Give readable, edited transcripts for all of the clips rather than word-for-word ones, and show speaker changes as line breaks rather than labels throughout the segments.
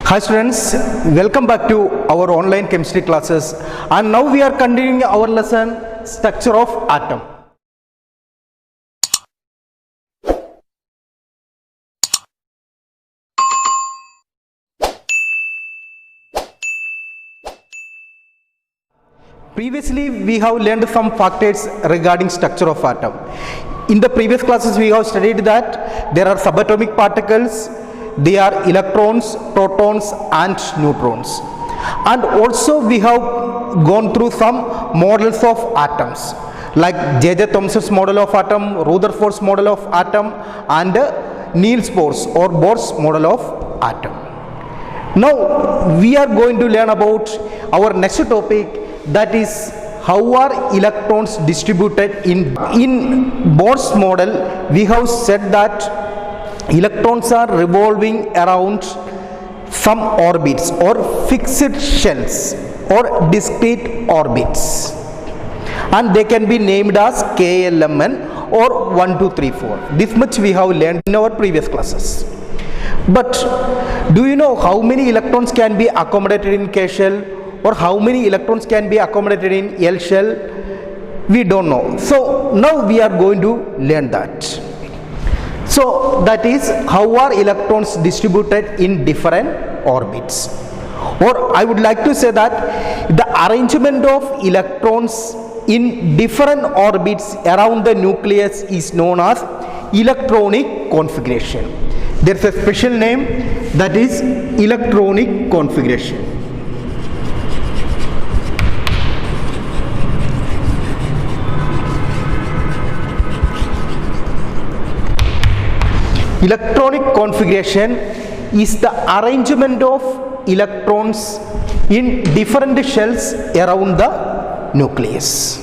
Hi students, welcome back to our online chemistry classes, and now we are continuing our lesson structure of atom. Previously we have learned some factors regarding structure of atom. In the previous classes we have studied that there are subatomic particles, they are electrons, protons and neutrons, and also we have gone through some models of atoms like J.J. Thomson's model of atom, Rutherford's model of atom and Niels Bohr's or Bohr's model of atom. Now we are going to learn about our next topic, that is how are electrons distributed in Bohr's model. We have said that electrons are revolving around some orbits or fixed shells or discrete orbits, and they can be named as KLMN or 1, 2, 3, 4. This much we have learned in our previous classes. But do you know how many electrons can be accommodated in K shell, or how many electrons can be accommodated in L shell? We don't know. So now we are going to learn that. So that is how are electrons distributed in different orbits, or I would like to say that the arrangement of electrons in different orbits around the nucleus is known as electronic configuration. There is a special name, that is electronic configuration. Electronic configuration is the arrangement of electrons in different shells around the nucleus.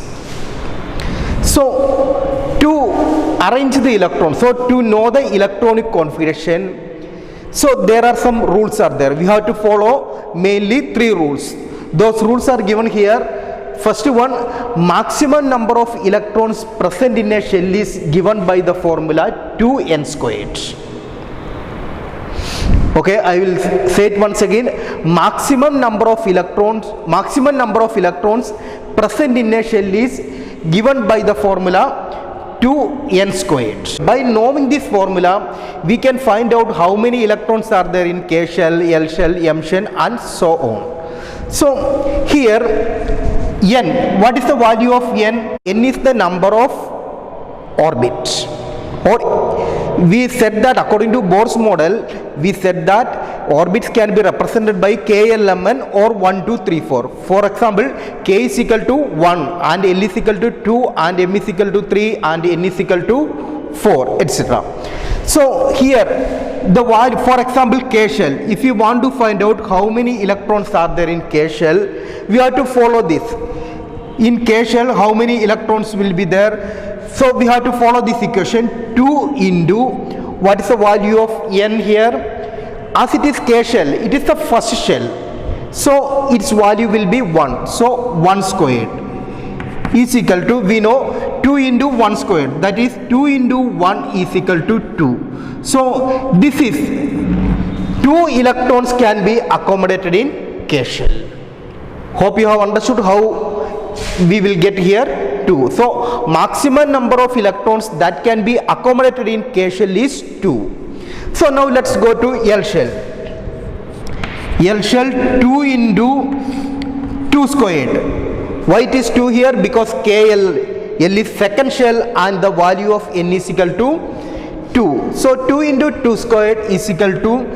So to arrange the electrons, so to know the electronic configuration, so there are some rules are there. We have to follow mainly 3 rules. Those rules are given here. First one, maximum number of electrons present in a shell is given by the formula 2n squared. Okay, I will say it once again. Maximum number of electrons present in a shell is given by the formula 2n squared. By knowing this formula, we can find out how many electrons are there in K shell, L shell, M shell and so on. So here n, what is the value of n? N is the number of orbits, or we said that according to Bohr's model, we said that orbits can be represented by KLMN or 1, 2, 3, 4. For example, K is equal to 1 and L is equal to 2 and M is equal to 3 and N is equal to 4, etc. So here the value, for example K shell, if you want to find out how many electrons are there in K shell, we have to follow this. In K shell, how many electrons will be there? So we have to follow this equation, 2 into what is the value of n here? As it is K shell, it is the first shell, so its value will be 1. So 1 squared is equal to, we know 2 into 1 squared, that is 2 into 1 is equal to 2. So this is 2 electrons can be accommodated in K shell. Hope you have understood how we will get here 2. So maximum number of electrons that can be accommodated in K shell is 2. So now let's go to L shell. L shell 2 into 2 squared. Why it is 2 here? Because KL, L is second shell and the value of n is equal to 2. So 2 into 2 squared is equal to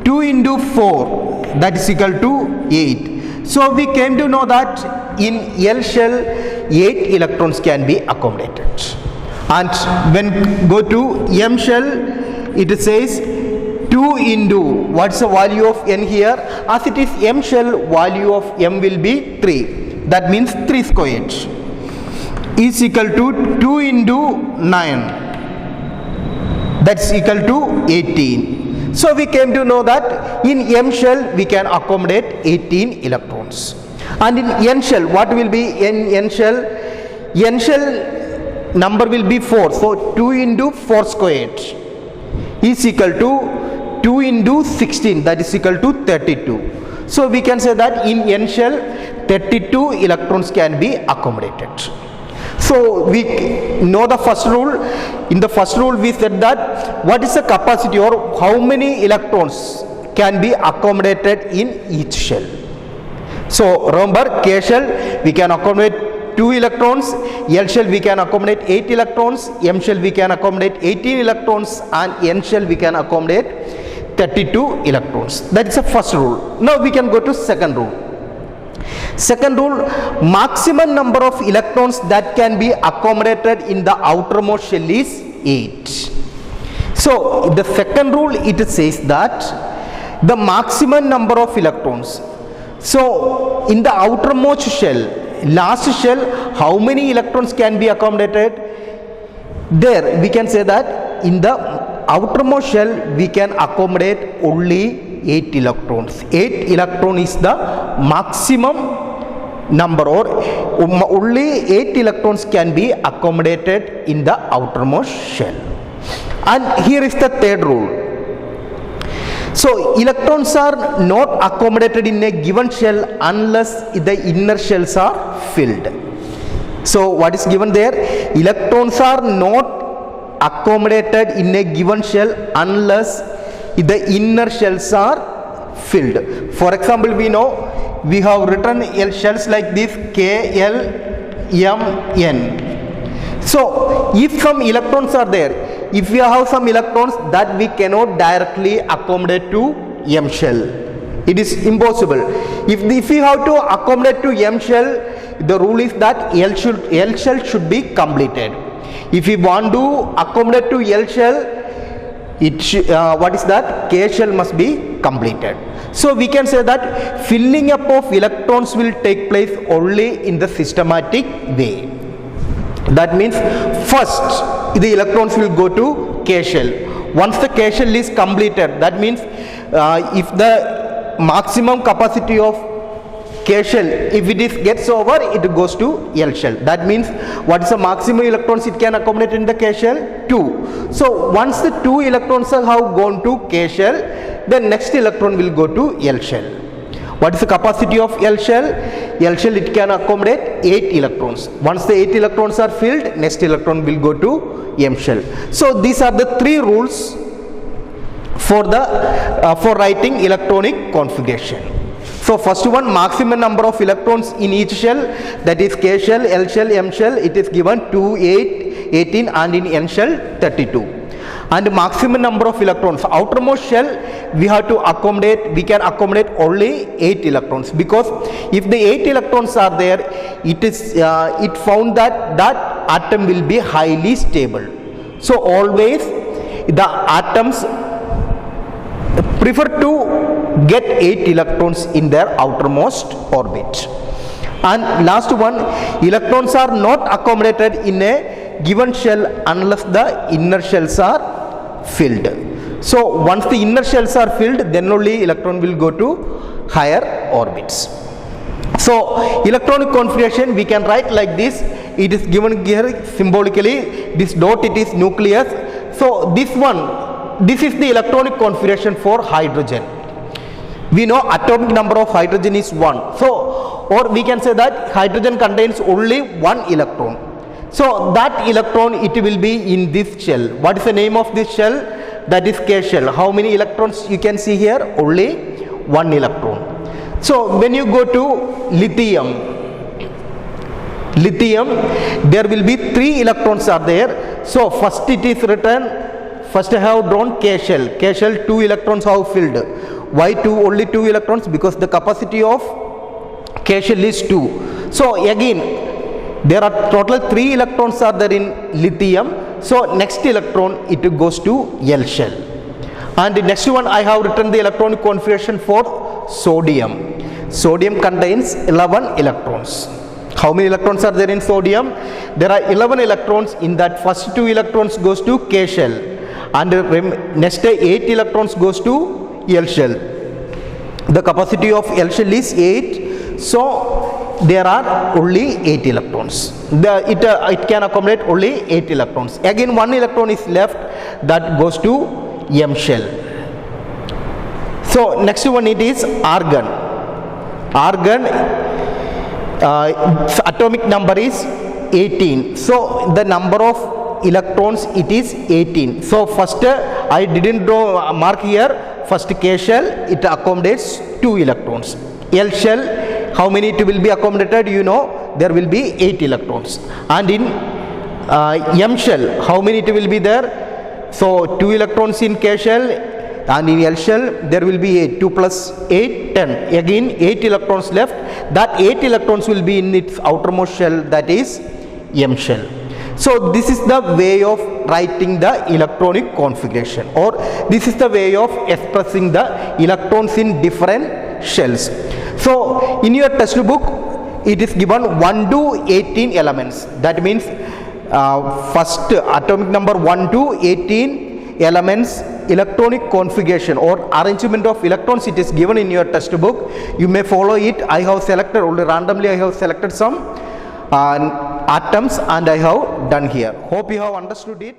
2 into 4, that is equal to 8. So we came to know that in L shell 8 electrons can be accommodated, and when go to M shell, it says 2 into, what's the value of n here? As it is M shell, value of m will be 3, that means 3 squared is equal to 2 into 9, that's equal to 18. So we came to know that in M shell we can accommodate 18 electrons, and in N shell, what will be in N shell? N shell number will be 4, so 2 into 4 squared is equal to 2 into 16, that is equal to 32. So we can say that in n shell 32 electrons can be accommodated. So we know the first rule. In the first rule we said that what is the capacity or how many electrons can be accommodated in each shell. So remember, K shell we can accommodate 2 electrons, L shell we can accommodate 8 electrons, M shell we can accommodate 18 electrons, and N shell we can accommodate 32 electrons. That is the first rule. Now we can go to second rule. Second rule, maximum number of electrons that can be accommodated in the outermost shell is 8. So the second rule, it says that the maximum number of electrons. So in the outermost shell, last shell, how many electrons can be accommodated? There we can say that in the outermost shell we can accommodate only 8 electrons. 8 electron is the maximum number, or only 8 electrons can be accommodated in the outermost shell. And here is the third rule. So electrons are not accommodated in a given shell unless the inner shells are filled. So what is given there? Electrons are not accommodated in a given shell unless the inner shells are filled. For example, we know we have written shells like this K, L, M, N. So if some electrons are there, if we have some electrons that we cannot directly accommodate to M shell, it is impossible. If we have to accommodate to M shell, the rule is that L shell should be completed. If we want to accommodate to L shell, what is that? K shell must be completed. So we can say that filling up of electrons will take place only in the systematic way. That means first the electrons will go to K shell. Once the K shell is completed, that means if the maximum capacity of K shell, if it gets over, it goes to L shell. That means what is the maximum electrons it can accommodate in the K shell? 2. So once the 2 electrons have gone to K shell, the next electron will go to L shell. What is the capacity of L shell? L shell, it can accommodate 8 electrons. Once the 8 electrons are filled, next electron will go to M shell. So these are the 3 rules for writing electronic configuration. So first one, maximum number of electrons in each shell, that is K shell, L shell, M shell, it is given 2, 8, 18, and in N shell 32. And maximum number of electrons, outermost shell we can accommodate only 8 electrons, because if the 8 electrons are there, it found that atom will be highly stable. So always the atoms prefer to get 8 electrons in their outermost orbit. And last one, electrons are not accommodated in a given shell unless the inner shells are filled. So once the inner shells are filled, then only electron will go to higher orbits. So electronic configuration we can write like this. It is given here symbolically. This dot, it is nucleus. So this is the electronic configuration for hydrogen. We know atomic number of hydrogen is 1. So, or we can say that hydrogen contains only 1 electron. So that electron, it will be in this shell. What is the name of this shell? That is K shell. How many electrons you can see here? Only 1 electron. So when you go to lithium, there will be 3 electrons are there. So first it is written, first I have drawn K shell. K shell, 2 electrons have filled. Why only 2 electrons? Because the capacity of K shell is 2. So again, there are total 3 electrons are there in lithium. So next electron, it goes to L shell. And the next one, I have written the electronic configuration for sodium. Sodium contains 11 electrons. How many electrons are there in sodium? There are 11 electrons. In that, first 2 electrons goes to K shell, and next 8 electrons goes to L shell. The capacity of L shell is 8. So there are only 8 electrons. It can accommodate only 8 electrons. Again 1 electron is left, that goes to M shell. So next one it is argon. Argon atomic number is 18. So the number of electrons it is 18. So first I didn't draw mark here. First K shell it accommodates 2 electrons. L shell how many it will be accommodated, you know, there will be 8 electrons. And in M shell how many it will be there? So 2 electrons in K shell, and in L shell there will be 8. 2 plus 8 10. Again 8 electrons left. That 8 electrons will be in its outermost shell, that is M shell. So this is the way of writing the electronic configuration, or this is the way of expressing the electrons in different shells. So in your textbook it is given 1 to 18 elements. That means first atomic number 1 to 18 elements electronic configuration or arrangement of electrons it is given in your textbook. You may follow it. I have selected only randomly, I have selected some atoms and I have done here. Hope you have understood it.